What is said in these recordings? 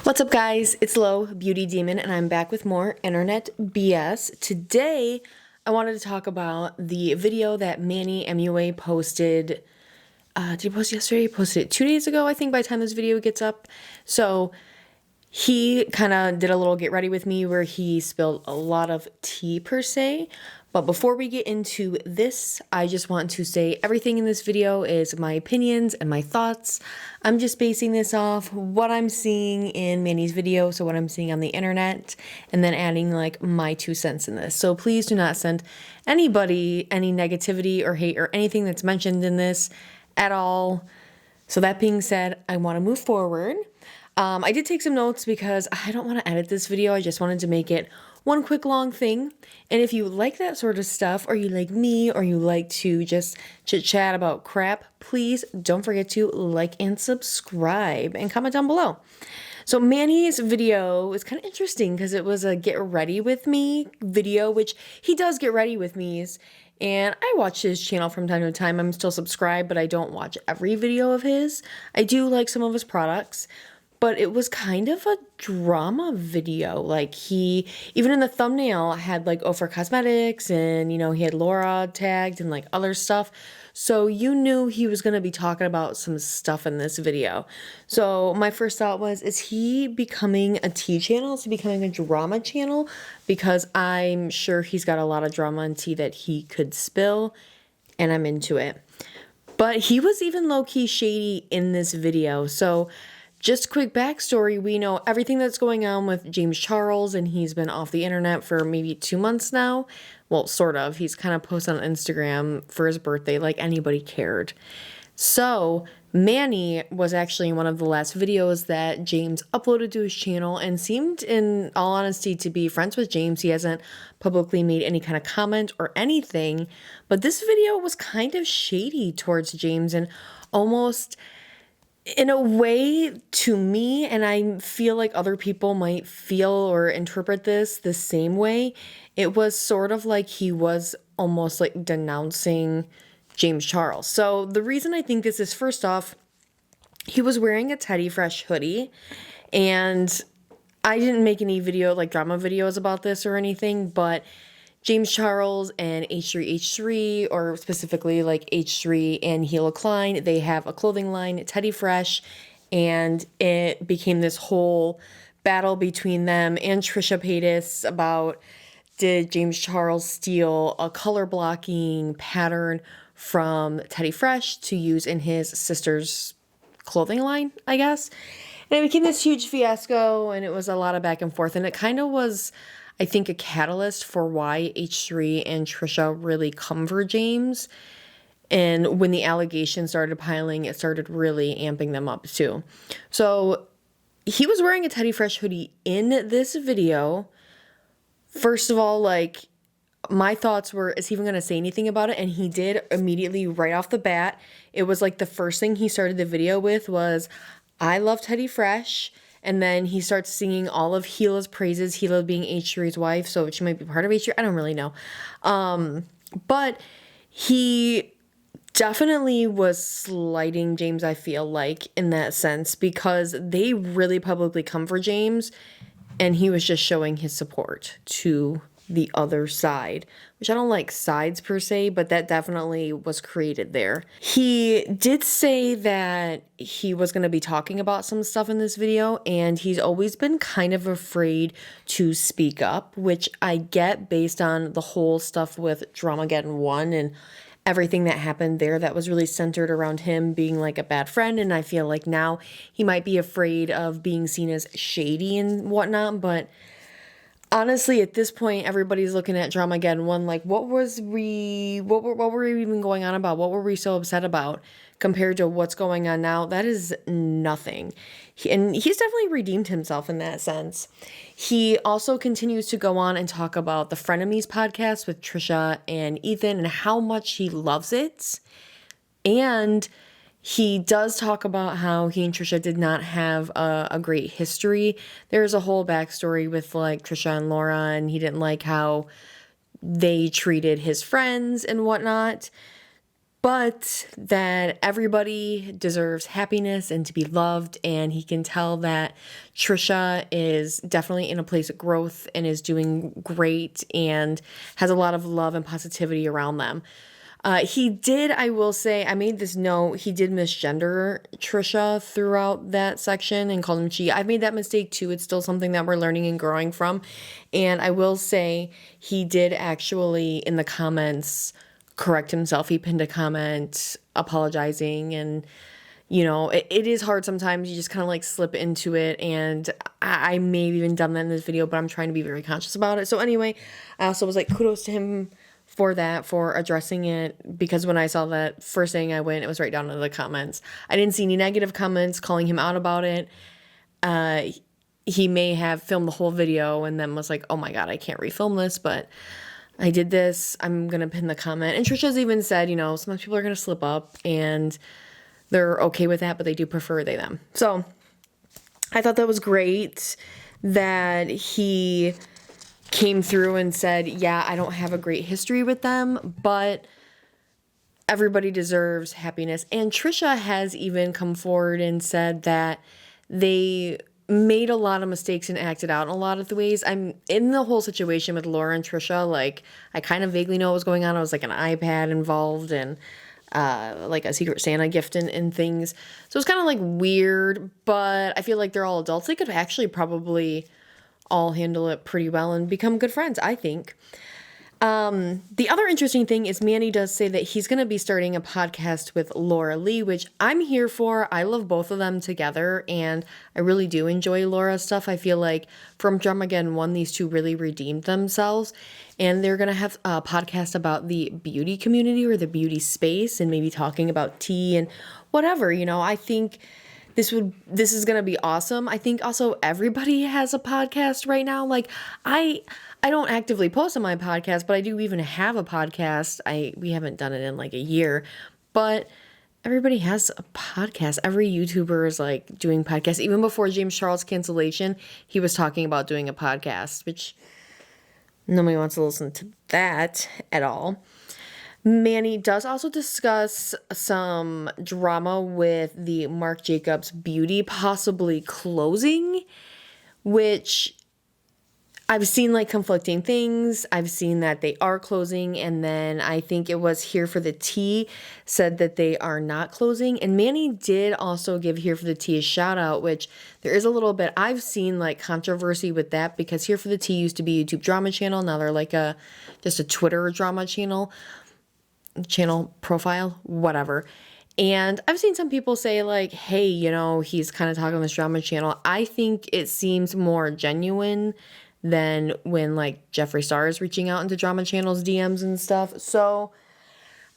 What's up, guys? It's Lo, Beauty Demon, and I'm back with more internet BS. Today, I wanted to talk about the video that MANNYMUA posted. Did he post yesterday? He posted it 2 days ago, I think, by the time this video gets up. So, he kind of did a little get ready with me where he spilled a lot of tea, per se. But before we get into this, I just want to say everything in this video is my opinions and my thoughts. I'm just basing this off what I'm seeing in Manny's video, so what I'm seeing on the internet, and then adding like my 2 cents in this. So please do not send anybody any negativity or hate or anything that's mentioned in this at all. So that being said, I want to move forward. I did take some notes because I don't want to edit this video. I just wanted to make it one quick long thing. And if you like that sort of stuff, or you like me, or you like to just chit chat about crap, please don't forget to like and subscribe and comment down below. So Manny's video is kind of interesting because it was a get ready with me video, which he does get ready with me's. And I watch his channel from time to time. I'm still subscribed, but I don't watch every video of his. I do like some of his products. But it was kind of a drama video. Like, he, even in the thumbnail, had like Ofra Cosmetics and, you know, he had Laura tagged and like other stuff. So you knew he was going to be talking about some stuff in this video. So my first thought was, is he becoming a tea channel? Is he becoming a drama channel? Because I'm sure he's got a lot of drama and tea that he could spill, and I'm into it. But he was even low-key shady in this video. So just quick backstory, we know everything that's going on with James Charles, and he's been off the internet for maybe 2 months now. Well, sort of. He's kind of posted on Instagram for his birthday like anybody cared. So Manny was actually in one of the last videos that James uploaded to his channel and seemed, in all honesty, to be friends with James. He hasn't publicly made any kind of comment or anything, but this video was kind of shady towards James and almost, in a way, to me, and I feel like other people might feel or interpret this the same way, it was sort of like he was almost like denouncing James Charles. So the reason I think this is, first off, he was wearing a Teddy Fresh hoodie, and I didn't make any drama videos about this or anything, but James Charles and H3H3, or specifically like H3 and Hila Klein, they have a clothing line, Teddy Fresh, and it became this whole battle between them and Trisha Paytas about, did James Charles steal a color blocking pattern from Teddy Fresh to use in his sister's clothing line, I guess. And it became this huge fiasco, and it was a lot of back and forth, and it kind of was, I think, a catalyst for why H3 and Trisha really come for James. And when the allegations started piling, it started really amping them up too. So he was wearing a Teddy Fresh hoodie in this video. First of all, like, my thoughts were, is he even going to say anything about it? And he did immediately, right off the bat. It was like the first thing he started the video with was, I love Teddy Fresh. And then he starts singing all of Hila's praises, Hila being H3's wife, so she might be part of H3. I don't really know. But he definitely was slighting James, I feel like, in that sense, because they really publicly come for James, and he was just showing his support to the other side, which I don't like sides per se, but that definitely was created there. He did say that he was going to be talking about some stuff in this video, and he's always been kind of afraid to speak up, which I get based on the whole stuff with Dramageddon 1 and everything that happened there that was really centered around him being like a bad friend. And I feel like now he might be afraid of being seen as shady and whatnot, but honestly, at this point, everybody's looking at Dramageddon 1 like, what were we even going on about? What were we so upset about compared to what's going on now? That is nothing. And he's definitely redeemed himself in that sense. He also continues to go on and talk about the Frenemies podcast with Trisha and Ethan and how much he loves it. And he does talk about how he and Trisha did not have a great history. There's a whole backstory with like Trisha and Laura, and he didn't like how they treated his friends and whatnot. but that everybody deserves happiness and to be loved, and he can tell that Trisha is definitely in a place of growth and is doing great and has a lot of love and positivity around them. He did, I will say, I made this note, he did misgender Trisha throughout that section and called him she. I've made that mistake too. It's still something that we're learning and growing from. And I will say he did actually, in the comments, correct himself. He pinned a comment apologizing, and it is hard sometimes. You just kind of like slip into it, and I may have even done that in this video, but I'm trying to be very conscious about it. So anyway, I also was like, kudos to him for that, for addressing it, because when I saw that, first thing I went, it was right down into the comments. I didn't see any negative comments calling him out about it. He may have filmed the whole video and then was like, oh my God, I can't refilm this, but I did this. I'm going to pin the comment. And Trisha's even said, sometimes people are going to slip up and they're okay with that, but they do prefer they, them. So I thought that was great that he came through and said, yeah, I don't have a great history with them, but everybody deserves happiness. And Trisha has even come forward and said that they made a lot of mistakes and acted out in a lot of the ways. I'm in the whole situation with Laura and Trisha. Like, I kind of vaguely know what was going on. I was like an iPad involved and like a Secret Santa gift and things. So it's kind of like weird, but I feel like they're all adults. They could actually probably all handle it pretty well and become good friends, I think. The other interesting thing is Manny does say that he's going to be starting a podcast with Laura Lee, which I'm here for. I love both of them together, and I really do enjoy Laura's stuff. I feel like from Dramageddon 1, these two really redeemed themselves, and they're going to have a podcast about the beauty community or the beauty space and maybe talking about tea and whatever. I think this is going to be awesome. I think also everybody has a podcast right now. Like I don't actively post on my podcast, but I do even have a podcast. We haven't done it in like a year, but everybody has a podcast. Every YouTuber is like doing podcasts. Even before James Charles' cancellation, he was talking about doing a podcast, which nobody wants to listen to that at all. Manny does also discuss some drama with the Marc Jacobs Beauty possibly closing, which I've seen like conflicting things. I've seen that they are closing, and then I think it was Here for the Tea said that they are not closing. And Manny did also give Here for the Tea a shout out, which there is a little bit, I've seen like controversy with that, because Here for the Tea used to be a YouTube drama channel. Now they're like just a Twitter drama channel profile, whatever. And I've seen some people say like, hey, he's kind of talking on this drama channel. I think it seems more genuine than when like Jeffree Star is reaching out into drama channels DMs and stuff. So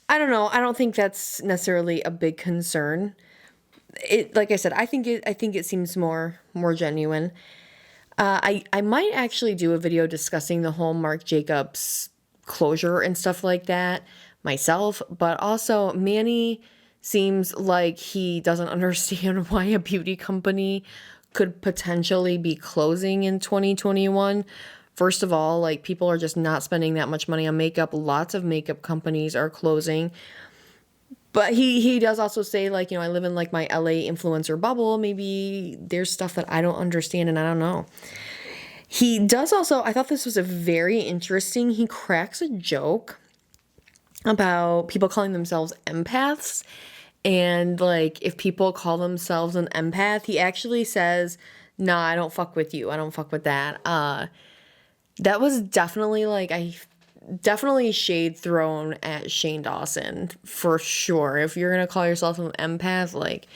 I don't know. I don't think that's necessarily a big concern. Like I said, I think it seems more genuine. I might actually do a video discussing the whole Marc Jacobs closure and stuff like that myself, but also Manny seems like he doesn't understand why a beauty company could potentially be closing in 2021. First of all, like, people are just not spending that much money on makeup. Lots of makeup companies are closing. But he does also say, like, I live in like my LA influencer bubble. Maybe there's stuff that I don't understand and I don't know. He does also, I thought this was a very interesting, he cracks a joke about people calling themselves empaths. And like, if people call themselves an empath, he actually says, nah, I don't fuck with you. I don't fuck with that. That was definitely like, definitely shade thrown at Shane Dawson for sure. If you're going to call yourself an empath, like,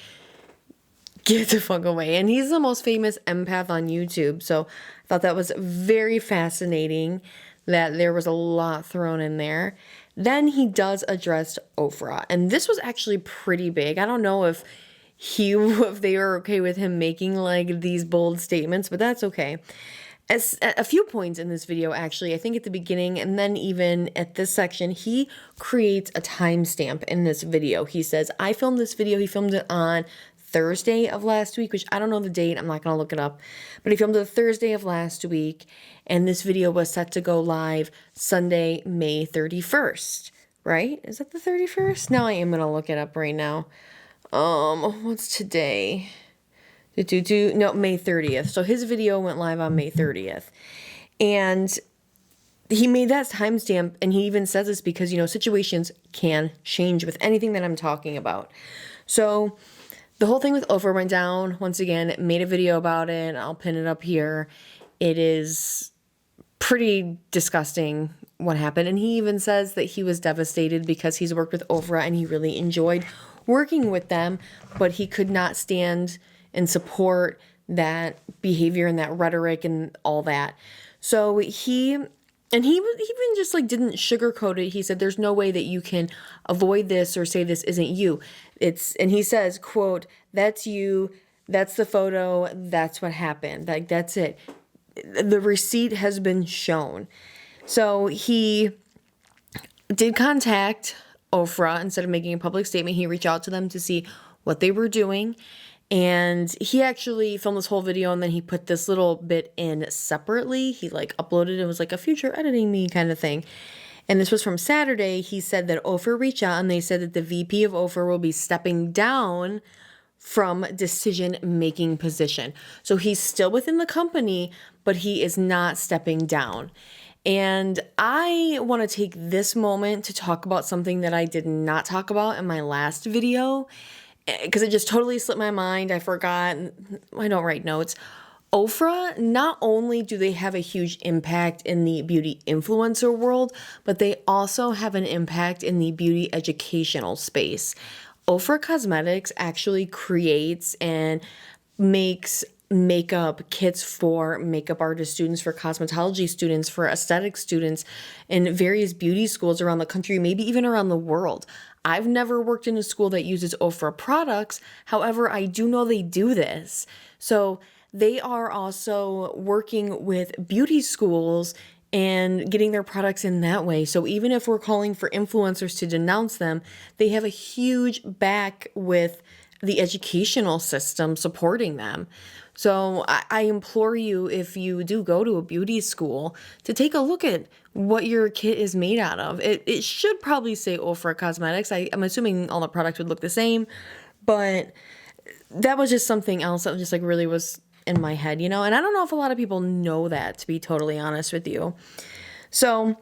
get the fuck away. And he's the most famous empath on YouTube. So I thought that was very fascinating that there was a lot thrown in there. Then he does address Oprah, and this was actually pretty big. I don't know if they were okay with him making like these bold statements, but that's okay. As a few points in this video, actually, I think at the beginning and then even at this section, he creates a timestamp in this video. He says, I filmed this video. He filmed it on Thursday of last week, which I don't know the date. I'm not going to look it up. But he filmed it Thursday of last week. And this video was set to go live Sunday, May 31st, right? Is that the 31st? Now I am going to look it up right now. What's today? No, May 30th. So his video went live on May 30th. And he made that timestamp, and he even says this because, situations can change with anything that I'm talking about. So the whole thing with Oprah went down. Once again, made a video about it. I'll pin it up here. It is pretty disgusting what happened. And he even says that he was devastated because he's worked with Oprah and he really enjoyed working with them, but he could not stand and support that behavior and that rhetoric and all that. So he even just didn't sugarcoat it. He said, there's no way that you can avoid this or say this isn't you. And he says, quote, that's you, that's the photo, that's what happened. That's it. The receipt has been shown. So he did contact Oprah. Instead of making a public statement, he reached out to them to see what they were doing. And he actually filmed this whole video, and then he put this little bit in separately. He uploaded it. Was like a future editing me kind of thing. And this was from Saturday. He said that Oprah reached out, and they said that the VP of Oprah will be stepping down from decision-making position. So he's still within the company, but he is not stepping down. And I want to take this moment to talk about something that I did not talk about in my last video, because it just totally slipped my mind. I forgot. I don't write notes. Oprah, not only do they have a huge impact in the beauty influencer world, but they also have an impact in the beauty educational space. Oprah Cosmetics actually creates and makes makeup kits for makeup artist students, for cosmetology students, for aesthetic students in various beauty schools around the country, maybe even around the world. I've never worked in a school that uses Oprah products. However, I do know they do this. So they are also working with beauty schools and getting their products in that way. So even if we're calling for influencers to denounce them, they have a huge back with the educational system supporting them. So I implore you, if you do go to a beauty school, to take a look at what your kit is made out of. It should probably say Oprah Cosmetics. I'm assuming all the products would look the same, but that was just something else that just really was in my head, And I don't know if a lot of people know that, to be totally honest with you. So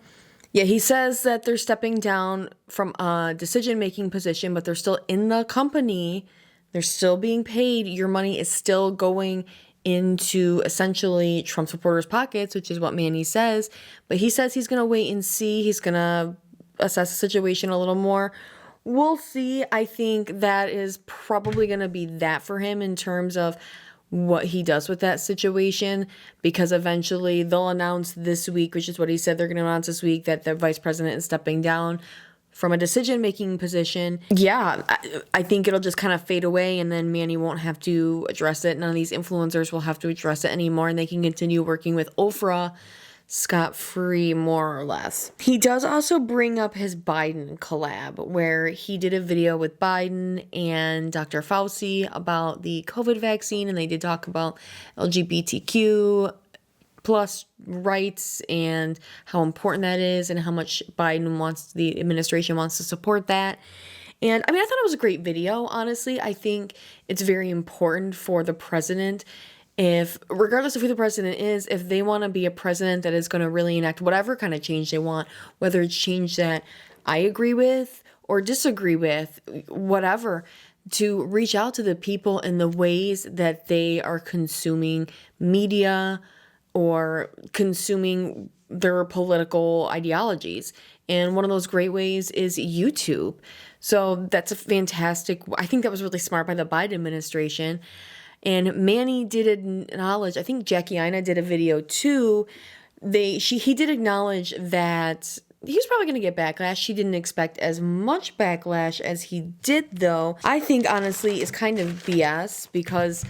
yeah, he says that they're stepping down from a decision-making position, but they're still in the company. They're still being paid. Your money is still going into essentially Trump supporters' pockets, which is what Mannys says. But he says he's going to wait and see. He's going to assess the situation a little more. We'll see. I think that is probably going to be that for him in terms of what he does with that situation, because eventually they'll announce this week, which is what he said they're going to announce this week, that the vice president is stepping down from a decision-making position. Yeah, I think it'll just kind of fade away, and then Manny won't have to address it. None of these influencers will have to address it anymore, and they can continue working with Oprah scot-free, more or less. He does also bring up his Biden collab, where he did a video with Biden and Dr. Fauci about the COVID vaccine, and they did talk about LGBTQ plus rights and how important that is and how much the administration wants to support that. And I thought it was a great video, honestly. I think it's very important for the president, regardless of who the president is, if they want to be a president that is going to really enact whatever kind of change they want, whether it's change that I agree with or disagree with, whatever, to reach out to the people in the ways that they are consuming media or consuming their political ideologies. And one of those great ways is YouTube. So that's a fantastic, I think that was really smart by the Biden administration. And Manny did acknowledge, I think Jackie Aina did a video too. He did acknowledge that he was probably going to get backlash. She didn't expect as much backlash as he did, though. I think, honestly, it's kind of BS, because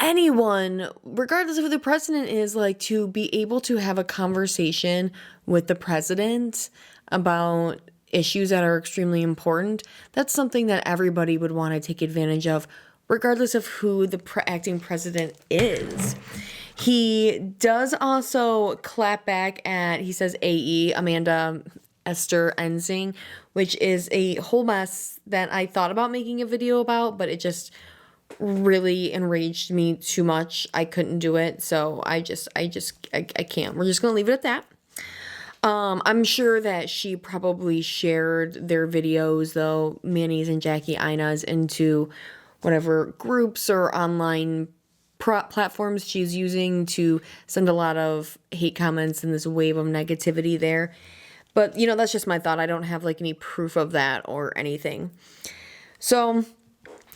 anyone, regardless of who the president is, to be able to have a conversation with the president about issues that are extremely important, that's something that everybody would want to take advantage of, regardless of who the acting president is. He does also clap back at, he says, AE, Amanda Esther Ensing, which is a whole mess that I thought about making a video about, but it just really enraged me too much. I couldn't do it, so I can't. We're just gonna leave it at that. I'm sure that she probably shared their videos, though, Mannys and Jackie Ina's, into whatever groups or online platforms she's using to send a lot of hate comments and this wave of negativity there. But, you know, that's just my thought. I don't have, like, any proof of that or anything. So,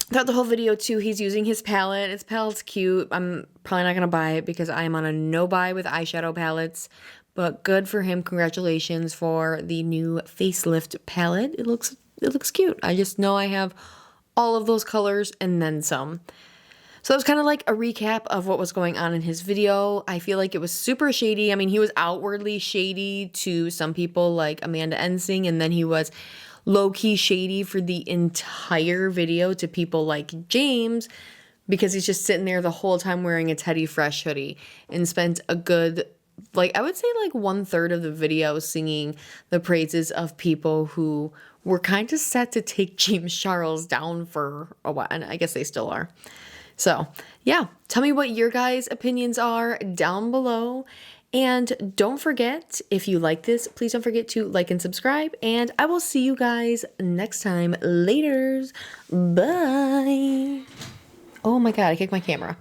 throughout the whole video, too, he's using his palette. His palette's cute. I'm probably not going to buy it because I am on a no-buy with eyeshadow palettes. But good for him. Congratulations for the new facelift palette. It looks cute. I just know I have all of those colors and then some. So that was kind of like a recap of what was going on in his video. I feel like it was super shady. I mean, he was outwardly shady to some people like Amanda Ensing, and then he was low-key shady for the entire video to people like James, because he's just sitting there the whole time wearing a Teddy Fresh hoodie and spent a good, like, I would say like 1/3 of the video singing the praises of people who were kind of set to take James Charles down for a while, and I guess they still are. So, yeah, tell me what your guys' opinions are down below. And don't forget, if you like this, please don't forget to like and subscribe. And I will see you guys next time. Laters. Bye. Oh my God, I kicked my camera.